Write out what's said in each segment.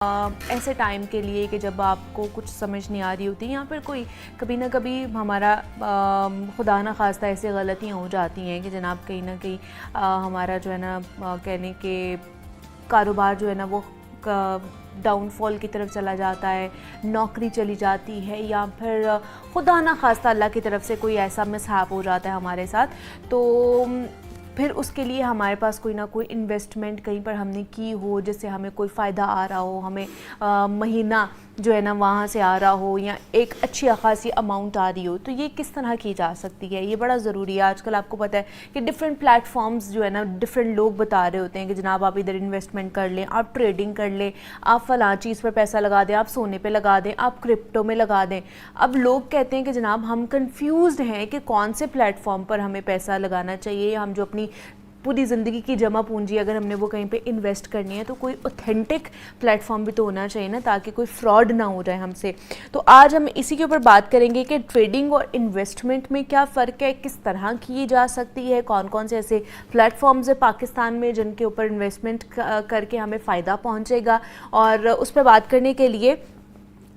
ऐसे टाइम के लिए कि जब आपको कुछ समझ नहीं आ रही होती या फिर कोई कभी ना कभी हमारा खुदा ना खास्ता ऐसी गलतियाँ हो जाती हैं कि जनाब कहीं ना कहीं हमारा जो है ना कहने के कारोबार जो है ना वो डाउनफॉल की तरफ चला जाता है, नौकरी चली जाती है या फिर खुदा ना खास्ता अल्लाह की तरफ से कोई ऐसा मिसहैप हो जाता है हमारे साथ, तो फिर उसके लिए हमारे पास कोई ना कोई इन्वेस्टमेंट कहीं पर हमने की हो जिससे हमें कोई फ़ायदा आ रहा हो, हमें महीना जो है ना वहाँ से आ रहा हो या एक अच्छी खासी अमाउंट आ रही हो, तो ये किस तरह की जा सकती है? ये बड़ा ज़रूरी है। आजकल आपको पता है कि डिफरेंट प्लेटफॉर्म्स जो है ना डिफरेंट लोग बता रहे होते हैं कि जनाब आप इधर इन्वेस्टमेंट कर लें, आप ट्रेडिंग कर लें, आप फ़लाँ चीज़ पर पैसा लगा दें, आप सोने पे लगा दें, आप क्रिप्टो में लगा दें। अब लोग कहते हैं कि जनाब हम कंफ्यूज्ड हैं कि कौन से प्लेटफॉर्म पर हमें पैसा लगाना चाहिए, हम जो अपनी पूरी ज़िंदगी की जमा पूंजी अगर हमने वो कहीं पे इन्वेस्ट करनी है तो कोई ऑथेंटिक प्लेटफॉर्म भी तो होना चाहिए ना, ताकि कोई फ्रॉड ना हो जाए हमसे। तो आज हम इसी के ऊपर बात करेंगे कि ट्रेडिंग और इन्वेस्टमेंट में क्या फ़र्क है, किस तरह की जा सकती है, कौन कौन से ऐसे प्लेटफॉर्म्स है पाकिस्तान में जिनके ऊपर इन्वेस्टमेंट करके हमें फ़ायदा पहुँचेगा। और उस पर बात करने के लिए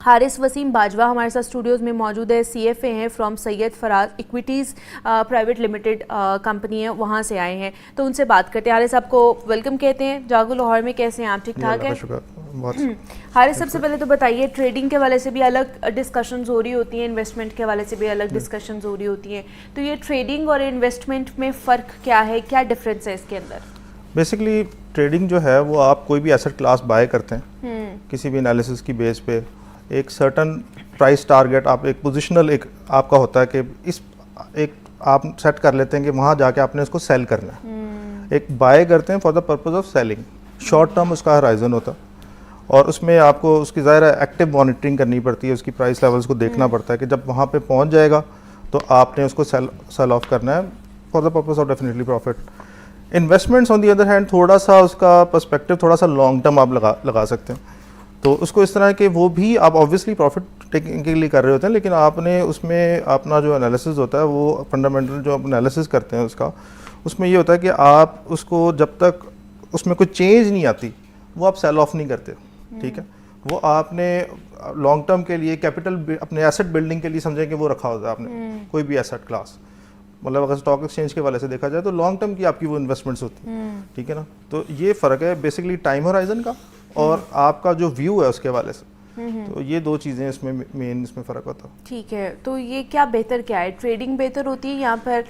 हारिस वसीम बाजवा हमारे साथ स्टूडियोज़ में मौजूद है। CFA हैं from Syed Faraz equities private limited company है, वहाँ से आए हैं, तो उनसे बात करते हैं। हारिस आपको वेलकम कहते हैं। जागो लाहौर में कैसे हैं आप? ठीक ठाक है? हारिस सबसे पहले तो बताइए, ट्रेडिंग के वाले से भी अलग डिस्कशंस हो रही होती हैं, इन्वेस्टमेंट के वाले से भी अलग डिस्कशंस हो रही होती हैं, तो ये ट्रेडिंग और इन्वेस्टमेंट में फ़र्क क्या है, क्या डिफरेंस है इसके अंदर? बेसिकली ट्रेडिंग जो है वो आप कोई भी एसेट क्लास बाय करते हैं किसी भी एनालिसिस की बेस पे, एक सर्टन प्राइस टारगेट, आप एक पोजिशनल एक आपका होता है कि इस एक आप सेट कर लेते हैं कि वहाँ जाके आपने उसको सेल करना है। एक बाय करते हैं for the purpose of selling, short term उसका हराइजन होता है और उसमें आपको उसकी ज़ाहिर है एक्टिव मॉनिटरिंग करनी पड़ती है, उसकी प्राइस लेवल्स को देखना पड़ता है कि जब वहाँ पे पहुँच जाएगा तो आपने उसको सेल ऑफ करना है for the purpose of definitely profit. Investments on the other hand थोड़ा सा उसका पर्सपेक्टिव थोड़ा सा लॉन्ग टर्म आप लगा सकते हैं, तो उसको इस तरह के वो भी आप ऑब्वियसली प्रॉफिट टेकिंग के लिए कर रहे होते हैं, लेकिन आपने उसमें अपना जो एनालिसिस होता है वो फंडामेंटल जो एनालिसिस करते हैं उसका, उसमें ये होता है कि आप उसको जब तक उसमें कोई चेंज नहीं आती वो आप सेल ऑफ नहीं करते, ठीक है। वो आपने लॉन्ग टर्म के लिए कैपिटल अपने एसेट बिल्डिंग के लिए समझें कि वो रखा होता है आपने कोई भी एसेट क्लास, मतलब अगर स्टॉक एक्सचेंज के वाले से देखा जाए तो लॉन्ग टर्म की आपकी वो इन्वेस्टमेंट्स होती हैं, ठीक है ना। तो ये फ़र्क है बेसिकली टाइम होराइजन का और आपका जो व्यू है उसके वाले से, तो ये दो चीज़ें इसमें मेन इसमें फ़र्क होता है। ठीक है, तो ये क्या बेहतर क्या है, ट्रेडिंग बेहतर होती है या फिर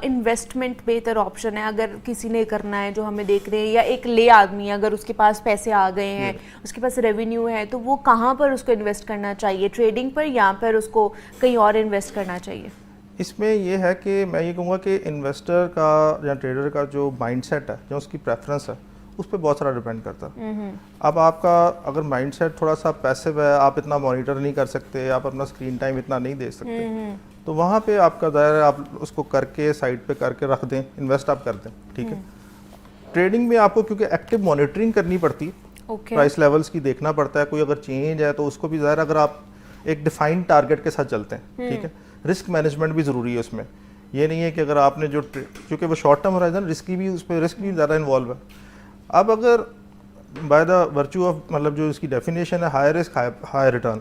इन्वेस्टमेंट बेहतर ऑप्शन है अगर किसी ने करना है जो हमें देख रहे हैं, या एक ले आदमी अगर उसके पास पैसे आ गए हैं, उसके पास रेवेन्यू है, तो वो कहाँ पर उसको इन्वेस्ट करना चाहिए, ट्रेडिंग पर या फिर उसको कहीं और इन्वेस्ट करना चाहिए? इसमें ये है कि मैं ये कहूँगा कि इन्वेस्टर का या ट्रेडर का जो माइंडसेट है, जो उसकी प्रेफरेंस है, उस पर बहुत सारा डिपेंड करता है। अब आपका अगर माइंडसेट थोड़ा सा पैसिव है, आप इतना मॉनिटर नहीं कर सकते, आप अपना स्क्रीन टाइम इतना नहीं दे सकते, तो वहाँ पे आपका दायरा आप उसको करके साइड पे करके रख दें, इन्वेस्ट आप कर दें, ठीक है। ट्रेडिंग में आपको क्योंकि एक्टिव मॉनिटरिंग करनी पड़ती है, प्राइस लेवल्स की देखना पड़ता है, कोई अगर चेंज है तो उसको भी ज़ाहिर अगर आप एक डिफाइंड टारगेट के साथ चलते हैं, ठीक है। रिस्क मैनेजमेंट भी ज़रूरी है उसमें, ये नहीं है कि अगर आपने जो क्योंकि वो शॉर्ट टर्म होराइजन रिस्की भी, उसमें रिस्क भी ज़्यादा इन्वॉल्व है। अब अगर बाय द वर्च्यू ऑफ मतलब जो इसकी डेफिनेशन है हाई रिस्क हाई रिटर्न,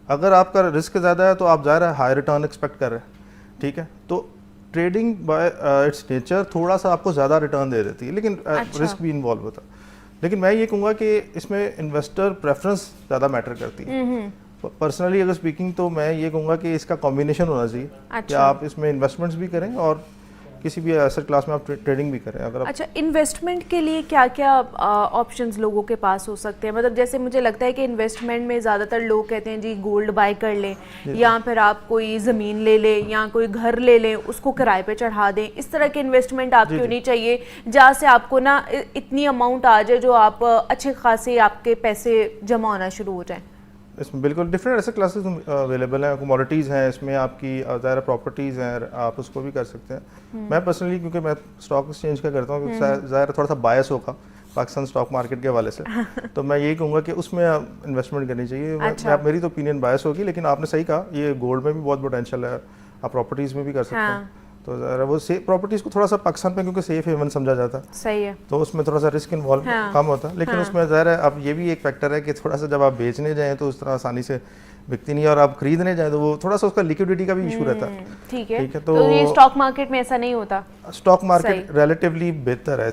अगर आपका रिस्क ज़्यादा है तो आप ज़ाहिर है हाई रिटर्न एक्सपेक्ट कर रहे हैं, ठीक है। तो ट्रेडिंग बाय इट्स नेचर थोड़ा सा आपको ज़्यादा रिटर्न दे देती है, लेकिन रिस्क भी इन्वॉल्व होता है। लेकिन मैं ये कहूँगा कि इसमें इन्वेस्टर प्रेफरेंस ज़्यादा मैटर करती है। पर्सनली अगर स्पीकिंग तो मैं ये कहूँगा कि इसका कॉम्बिनेशन होना चाहिए कि आप इसमें इन्वेस्टमेंट्स भी करें और किसी भी एसेट क्लास में आप ट्रेडिंग भी करें। अगर आप इन्वेस्टमेंट के लिए क्या क्या ऑप्शंस लोगों के पास हो सकते हैं? मतलब जैसे मुझे लगता है कि इन्वेस्टमेंट में ज़्यादातर लोग कहते हैं जी गोल्ड बाय कर लें, या फिर आप कोई ज़मीन ले लें या कोई घर ले लें, उसको किराए पे चढ़ा दें, इस तरह की इन्वेस्टमेंट आपकी होनी चाहिए जहाँ से आपको ना इतनी अमाउंट आ जाए जो आप अच्छे खासे आपके पैसे जमा होना शुरू हो जाएँ। इसमें बिल्कुल डिफरेंट ऐसे क्लासेस अवेलेबल हैं, कमोडिटीज़ हैं, इसमें आपकी ज़ाहिर प्रॉपर्टीज़ हैं, आप उसको भी कर सकते हैं। मैं पर्सनली क्योंकि मैं स्टॉक एक्सचेंज का करता हूँ, ज़ाहिर थोड़ा सा बायस होगा पाकिस्तान स्टॉक मार्केट के हवाले से, तो मैं यही कहूँगा कि उसमें इन्वेस्टमेंट करनी चाहिए। मेरी तो ओपिनियन बायस होगी, लेकिन आपने सही कहा, ये गोल्ड में भी बहुत पोटेंशियल है, आप प्रॉपर्टीज़ में भी कर सकते हैं। तो ज़रा वो प्रॉपर्टीज़ को थोड़ा सा पाकिस्तान में क्योंकि सेफ हेवन समझा जाता है, सही है, तो उसमें थोड़ा सा रिस्क इन्वॉल्व कम होता है, लेकिन उसमें ज़ाहिर है अब ये भी एक फैक्टर है कि थोड़ा सा जब आप बेचने जाएँ तो उस तरह आसानी से बिकती नहीं है, और आप खरीदने जाएँ तो वो थोड़ा सा उसका लिक्विडिटी का भी इशू रहता है। ठीक है, तो ये स्टॉक मार्केट में ऐसा नहीं होता, स्टॉक मार्केट रिलेटिवली बेहतर है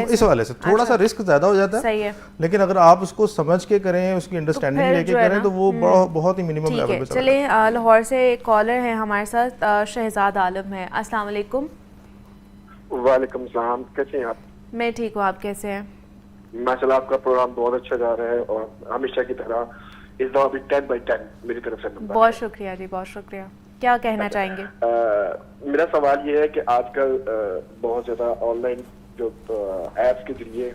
इस वाले से, थोड़ा सा रिस्क ज़्यादा हो जाता है, सही है, लेकिन अगर आप उसको समझ के करें, उसकी अंडरस्टैंडिंग लेके करें तो वो बहुत ही मिनिमम लेवल पे चलेगा। चलिए लाहौर से एक कॉलर है हमारे साथ, शहजाद आलम है। अस्सलाम वालेकुम। वालेकुम सलाम, कैसे हैं आप? मैं ठीक हूँ, आप कैसे हैं? माशाल्लाह आपका प्रोग्राम बहुत अच्छा जा रहा है और हमेशा की तरह इस दफा भी 10/10 मेरी तरफ से नंबर। बहुत शुक्रिया जी, बहुत शुक्रिया। क्या कहना चाहेंगे? मेरा सवाल ये है कि आजकल बहुत ज्यादा ऑनलाइन जो एप्स के जरिए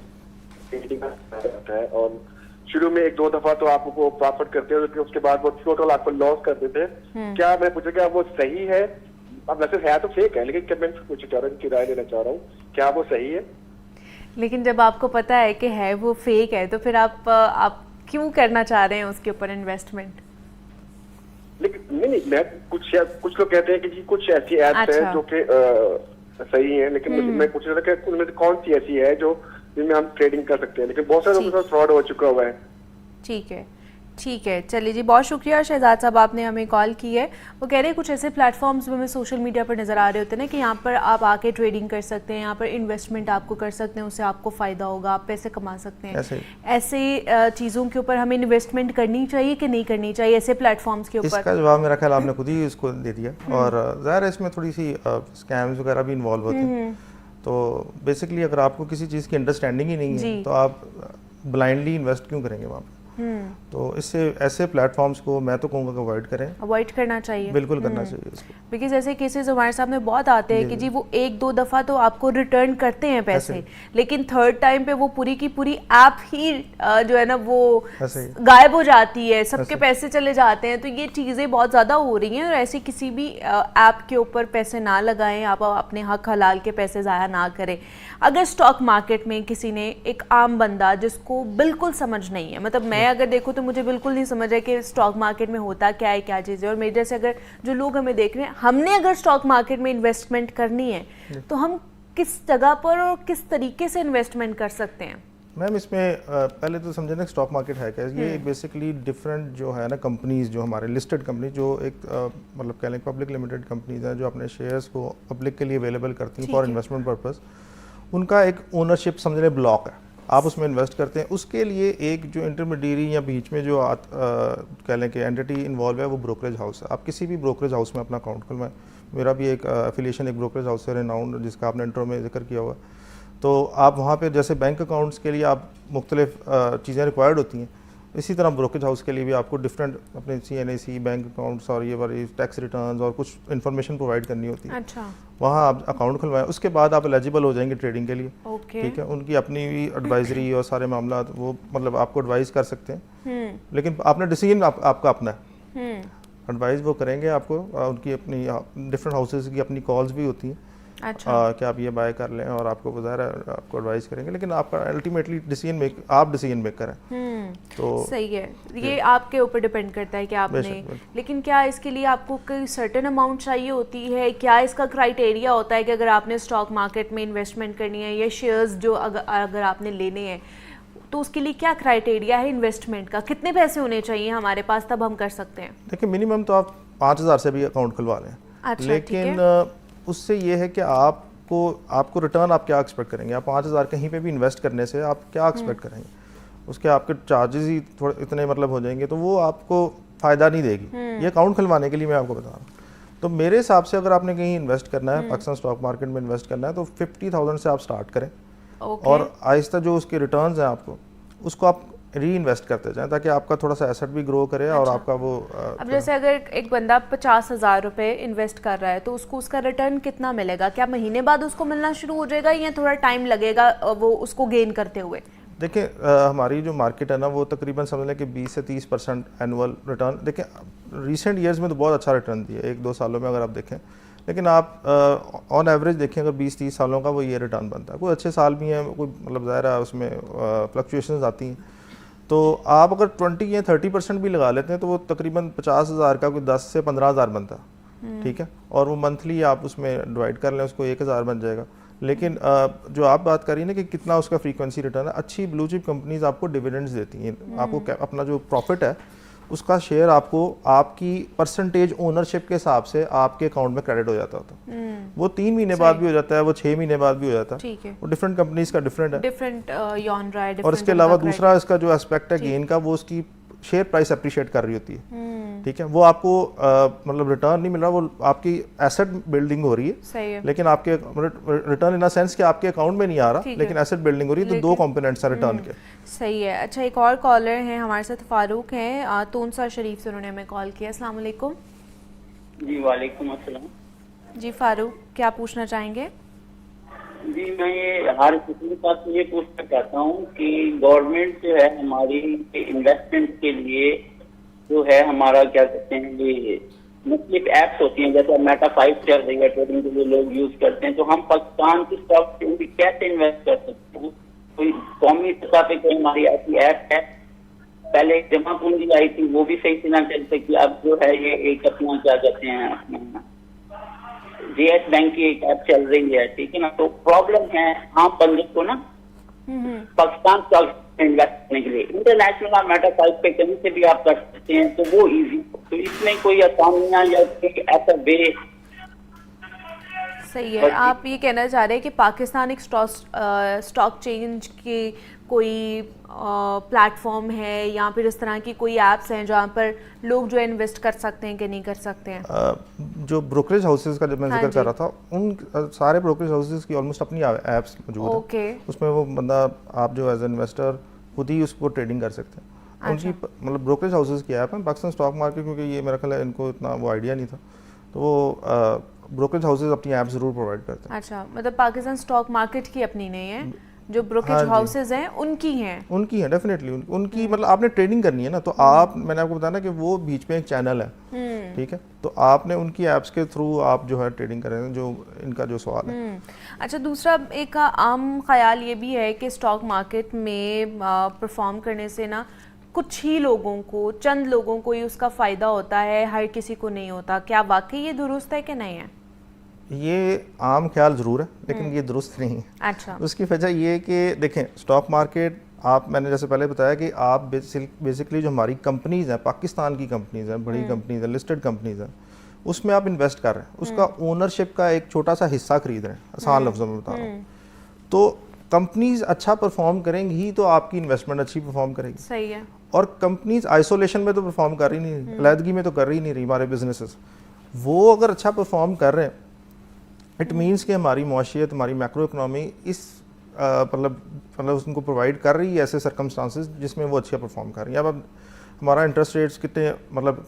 ट्रेडिंग होता है और शुरू में 1-2 दफा तो आपको प्रॉफिट करते हैं, लेकिन उसके बाद वो टोटल आपको लॉस कर देते हैं। क्या मैं पूछा क्या वो सही है? अब वैसे है तो फेक है, लेकिन क्या मैं पूछना चाह रहा हूँ, राय लेना चाह रहा हूँ, क्या वो सही है? लेकिन जब आपको पता है कि है वो फेक है तो फिर आप क्यों करना चाह रहे हैं उसके ऊपर इन्वेस्टमेंट? लेकिन नहीं, मैं कुछ लोग कहते हैं कि जी कुछ ऐसी एप्स हैं जो कि सही हैं, लेकिन मैं पूछ रहा था कि उनमें से कौन सी ऐसी है जो जिनमें हम ट्रेडिंग कर सकते हैं, लेकिन बहुत सारे लोगों के साथ फ्रॉड हो चुका हुआ है। ठीक है, ठीक है, चलिए जी, बहुत शुक्रिया शहजाद साहब, आपने हमें कॉल की है। वो कह रहे हैं कुछ ऐसे प्लेटफॉर्म्स में हमें सोशल मीडिया पर नज़र आ रहे होते हैं ना कि यहाँ पर आप आके ट्रेडिंग कर सकते हैं, यहाँ पर इन्वेस्टमेंट आपको कर सकते हैं, उससे आपको फ़ायदा होगा, आप पैसे कमा सकते हैं। ऐसे चीज़ों के ऊपर हमें इन्वेस्टमेंट करनी चाहिए कि नहीं करनी चाहिए ऐसे प्लेटफॉर्म्स के ऊपर? इसका जवाब मेरा ख्याल आपने खुद ही इसको दे दिया, और ज़ाहिर है इसमें थोड़ी सी स्कैम्स वगैरह भी इन्वॉल्व होते हैं। तो बेसिकली अगर आपको किसी चीज़ की अंडरस्टैंडिंग ही नहीं है तो आप ब्लाइंडली इन्वेस्ट क्यों करेंगे वहाँ पर? तो इससे ऐसे प्लेटफॉर्म्स को मैं तो कहूँगा कि अवॉइड करें, अवॉइड करना चाहिए, बिल्कुल करना चाहिए इसको, बिकॉज ऐसे केसेस हमारे सामने बहुत आते हैं कि जी वो 1-2 दफ़ा तो आपको रिटर्न करते हैं पैसे, लेकिन थर्ड टाइम पे वो पूरी की पूरी ऐप ही जो है ना वो गायब हो जाती है, सबके पैसे चले जाते हैं। तो ये चीज़ें बहुत ज़्यादा हो रही हैं, और ऐसी किसी भी ऐप के ऊपर पैसे ना लगाएं, आप अपने हक हलाल के पैसे ज़ाया ना करें। अगर स्टॉक मार्केट में किसी ने, एक आम बंदा जिसको बिल्कुल समझ नहीं है, मतलब मैं अगर देखूं तो मुझे बिल्कुल नहीं समझ है कि स्टॉक मार्केट में होता क्या है, क्या चीज़ है, और मेरे जैसे अगर जो लोग हमें देख रहे हैं, हमने अगर स्टॉक मार्केट में इन्वेस्टमेंट करनी है तो हम किस जगह पर और किस तरीके से इन्वेस्टमेंट कर सकते हैं? मैम इसमें पहले तो समझे ना स्टॉक मार्केट है क्या। ये एक बेसिकली डिफरेंट जो है ना कंपनीज, जो हमारे लिस्टेड कंपनी, जो एक मतलब कह लें पब्लिक लिमिटेड कंपनीज हैं जो अपने शेयर्स को पब्लिक के लिए अवेलेबल करती हैं फॉर इन्वेस्टमेंट पर्पस। उनका एक ओनरशिप समझ लें ब्लॉक है, आप उसमें इन्वेस्ट करते हैं। उसके लिए एक जो इंटरमीडियरी या बीच में जो कह लें कि एंटिटी इन्वॉल्व है वो ब्रोकरेज हाउस है। आप किसी भी ब्रोकरेज हाउस में अपना अकाउंट खुलवाएं। मेरा भी एक एफिलिएशन एक ब्रोकरेज हाउस से रेनाउंड, जिसका आपने इंट्रो में जिक्र किया हुआ, तो आप वहाँ पे जैसे बैंक अकाउंट्स के लिए आप मुख्तलिफ चीज़ें रिक्वायर्ड होती हैं, इसी तरह ब्रोकरेज हाउस के लिए भी आपको डिफरेंट अपने CNAC बैंक अकाउंट्स और ये वाली टैक्स रिटर्न्स और कुछ इन्फॉर्मेशन प्रोवाइड करनी होती है। अच्छा, वहाँ आप अकाउंट खुलवाएं, उसके बाद आप एलिजिबल हो जाएंगे ट्रेडिंग के लिए। ठीक है, उनकी अपनी भी एडवाइजरी और सारे मामला वो मतलब आपको एडवाइस कर सकते हैं, लेकिन आपने डिसीजन आपका अपना है। एडवाइस वो करेंगे आपको, उनकी अपनी डिफरेंट हाउसेज की अपनी कॉल्स भी होती हैं। अच्छा, कि आप ये बाय कर लें, और आपको ज़ाहिर है आपको एडवाइस करेंगे, लेकिन आपका अल्टीमेटली आप डिसीजन मेकर हैं। तो सही है, ये आपके ऊपर डिपेंड करता है कि आपने, लेकिन क्या इसके लिए आपको कोई सर्टेन अमाउंट चाहिए होती है? क्या इसका क्राइटेरिया होता है कि अगर आपने स्टॉक मार्केट में इन्वेस्टमेंट करनी है या शेयर्स जो अगर आपने लेने हैं तो उसके लिए क्या क्राइटेरिया है इन्वेस्टमेंट का? कितने पैसे होने चाहिए हमारे पास तब हम कर सकते हैं? देखिए मिनिमम तो आप 5,000 से भी अकाउंट खुलवा लें। अच्छा, लेकिन उससे ये है कि आपको रिटर्न आप क्या एक्सपेक्ट करेंगे? आप 5,000 कहीं पे भी इन्वेस्ट करने से आप क्या एक्सपेक्ट करेंगे? उसके आपके चार्जेस ही थोड़े इतने मतलब हो जाएंगे, तो वो आपको फ़ायदा नहीं देगी। ये अकाउंट खुलवाने के लिए मैं आपको बता रहा हूँ। तो मेरे हिसाब से अगर आपने कहीं इन्वेस्ट करना है, पाकिस्तान स्टॉक मार्केट में इन्वेस्ट करना है, तो 50,000 से आप स्टार्ट करें, और आहिस्ता जो उसके रिटर्न्स हैं आपको उसको आप री इन्वेस्ट करते जाएं, ताकि आपका थोड़ा सा एसेट भी ग्रो करे। अच्छा, और आपका वो अब जैसे अगर एक बंदा 50,000 रुपए इन्वेस्ट कर रहा है तो उसको उसका रिटर्न कितना मिलेगा? क्या महीने बाद उसको मिलना शुरू हो जाएगा या थोड़ा टाइम लगेगा वो उसको गेन करते हुए? देखिए हमारी जो मार्केट है ना वो तकरीबन समझ लें कि 20 से 30% एनुअल रिटर्न, देखिए रिसेंट ईयर्स में तो बहुत अच्छा रिटर्न दिया 1-2 सालों में अगर आप देखें, लेकिन आप ऑन एवरेज देखें अगर 20-30 सालों का वो ये रिटर्न बनता है। कोई अच्छे साल भी हैं, कोई मतलब ज़ाहिर है उसमें फ्लक्चुएशंस आती हैं, तो आप अगर 20 या 30% भी लगा लेते हैं तो वो तकरीबन 50,000 का कोई 10 से 15,000 बनता है। ठीक है, और वो मंथली आप उसमें डिवाइड कर लें, उसको 1000 बन जाएगा। लेकिन जो आप बात करिए ना कि कितना उसका फ्रीक्वेंसी रिटर्न है, अच्छी ब्लू चिप कंपनीज आपको डिविडेंड्स देती हैं, आपको अपना जो प्रॉफिट है उसका शेयर आपको आपकी परसेंटेज ओनरशिप के हिसाब से आपके अकाउंट में क्रेडिट हो जाता होता है। वो 3 महीने बाद भी हो जाता है, वो 6 महीने बाद भी हो जाता है, वो डिफरेंट कंपनीज का डिफरेंट है, डिफरेंट यौन राय। और इसके अलावा दूसरा इसका जो एस्पेक्ट है गेन का, वो उसकी शेयर प्राइस अप्रिशिएट कर रही होती है, ठीक है। वो आपको मतलब रिटर्न नहीं मिल रहा, वो आपकी एसेट बिल्डिंग हो रही है, सही है। लेकिन आपके रिटर्न इन अ सेंस कि आपके अकाउंट में नहीं आ रहा, लेकिन एसेट बिल्डिंग हो रही है, तो 2 कंपोनेंट्स हैं रिटर्न के। सही है। अच्छा, एक और कॉलर हैं हमारे साथ, फारूक हैं तूनसा शरीफ से, उन्होंने हमें कॉल किया। अस्सलाम वालेकुम। जी वालेकुम अस्सलाम। जी फारूक, क्या पूछना चाहेंगे? जी मैं ये हर किसी के साथ ये पूछना चाहता हूँ कि गवर्नमेंट जो है हमारी इन्वेस्टमेंट के लिए जो है हमारा क्या कहते हैं, ये मुख्तलिफ ऐप्स होती हैं, जैसे मेटा 5 चल रही है ट्रेडिंग के लिए लोग यूज करते हैं, तो हम पाकिस्तान की स्टॉक में कैसे इन्वेस्ट कर सकते हैं? कोई कौमी सतह पे कोई हमारी ऐसी ऐप है? पहले जमा पूंजी आई थी, वो भी सही से ना चल सकी, अब जो है ये एक अपना क्या कहते हैं, अपना JS बैंक की एक ऐप चल रही है, ठीक है ना। तो प्रॉब्लम है आम बंदे को ना पाकिस्तान स्टॉक इन्वेस्ट करने के लिए। इंटरनेशनल मेटा 5 पे कहीं से भी आप कर सकते हैं, तो वो इजी। तो इसमें कोई आसानियां या कोई ऐसा वे? सही है। आप ये कहना चाह रहे हैं कि पाकिस्तान एक स्टॉक चेंज की कोई प्लेटफॉर्म है या फिर इस तरह की कोई ऐप्स हैं जहाँ पर लोग जो है इन्वेस्ट कर सकते हैं कि नहीं कर सकते हैं? जो ब्रोकरेज हाउसेज का जब मैं जिक्र कर रहा था, उन सारे ब्रोकरेज हाउसेज की ऑलमोस्ट अपनी ऐप्स मौजूद हैं। उसमें वो बंदा, आप जो एज ए इन्वेस्टर खुद ही उसको ट्रेडिंग कर सकते हैं। उनकी मतलब ब्रोकरेज हाउसेज की ऐप है। पाकिस्तान स्टॉक मार्केट, क्योंकि ये मेरा ख्याल है इनको इतना वो आइडिया नहीं था, तो वो ब्रोकरेज हाउसेज अपनी ऐप जरूर प्रोवाइड करते हैं। अच्छा, मतलब पाकिस्तान स्टॉक मार्केट की अपनी नहीं है, जो ब्रोकरेज हाउसेज हैं उनकी हैं? उनकी है डेफिनेटली, उनकी मतलब आपने ट्रेडिंग करनी है ना, तो आप, मैंने आपको बताया ना कि वो बीच में एक चैनल है, ठीक है, तो आपने उनकी ऐप्स के थ्रू आप जो है ट्रेडिंग करें, जो इनका जो सवाल है। अच्छा, दूसरा एक आम ख्याल ये भी है कि स्टॉक मार्केट में परफॉर्म करने से ना कुछ ही लोगों को, चंद लोगों को ही उसका फ़ायदा होता है, हर किसी को नहीं होता। क्या वाकई ये दुरुस्त है कि नहीं है? ये आम ख्याल ज़रूर है, लेकिन ये दुरुस्त नहीं है। अच्छा। उसकी वजह ये है कि देखें, स्टॉक मार्केट, आप, मैंने जैसे पहले बताया कि आप बेसिकली जो हमारी कंपनीज़ हैं, पाकिस्तान की कंपनीज़ हैं, बड़ी कंपनीज़ हैं, लिस्टेड कंपनीज़ हैं, उसमें आप इन्वेस्ट कर रहे हैं, उसका ओनरशिप का एक छोटा सा हिस्सा खरीद रहे हैं, आसान लफ्ज़ों में बता रहा हूँ। तो कंपनीज अच्छा परफॉर्म करेंगी ही तो आपकी इन्वेस्टमेंट अच्छी परफॉर्म करेगी। सही है। और कंपनीज आइसोलेशन में तो परफॉर्म कर ही नहीं, अलहदगी में तो कर ही नहीं रही हमारे बिजनेसेस। वो अगर अच्छा परफॉर्म कर रहे हैं, इट मीन्स कि हमारी मौशियत, हमारी मैक्रो इकनॉमी इस मतलब उनको प्रोवाइड कर रही है ऐसे सर्कमस्टांसेस जिसमें वो अच्छा परफॉर्म कर रही है। अब हमारा इंटरेस्ट रेट्स कितने, मतलब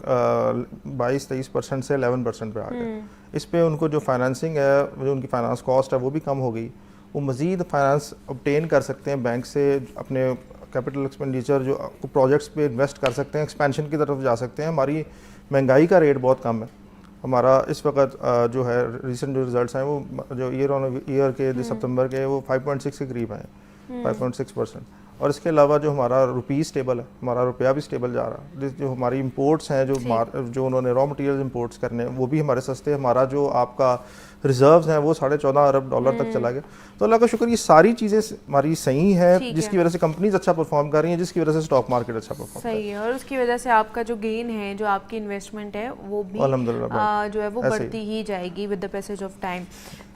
22-23% से 11% पे आ गए। इस पे उनको जो फाइनेंसिंग है, जो उनकी फाइनेंस कॉस्ट है, वो भी कम हो गई। वो मज़ीद फाइनेंस ऑब्टेन कर सकते हैं बैंक से, अपने कैपिटल एक्सपेंडिचर जो प्रोजेक्ट्स पे इन्वेस्ट कर सकते हैं, एक्सपेंशन की तरफ जा सकते हैं। हमारी महंगाई का रेट बहुत कम है। हमारा इस वक्त जो है रिसेंट जो रिजल्ट्स हैं, वो जो ईयर ऑन ईयर के जो सितंबर के, वो 5.6 के करीब हैं, 5.6%। और इसके अलावा जो हमारा रुपी स्टेबल है, हमारा रुपया भी स्टेबल जा रहा है। जो हमारी इंपोर्ट्स हैं, जो उन्होंने रॉ मटेरियल इंपोर्ट्स करने हैं, वो भी हमारे सस्ते। हमारा जो आपका रिजर्व्स हैं वो $14.5 अरब तक चला गया। तो अल्लाह का शुक्र, ये सारी चीज़ें हमारी सही हैं, जिसकी वजह से कंपनीज अच्छा परफॉर्म कर रही हैं, जिसकी वजह से स्टॉक मार्केट अच्छा परफॉर्म सही है। और उसकी वजह से आपका जो गेन है, जो आपकी इन्वेस्टमेंट है, वो भी जो है वो बढ़ती ही जाएगी with the passage of time.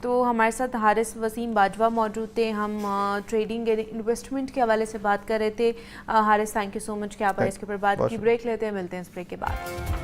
तो हमारे साथ हारिस वसीम बाजवा मौजूद थे। हम ट्रेडिंग इन्वेस्टमेंट के हवाले से बात कर रहे थे। Haris, thank you so much कि आप इसके ऊपर बात की। ब्रेक लेते हैं, मिलते हैं इस ब्रेक के बाद।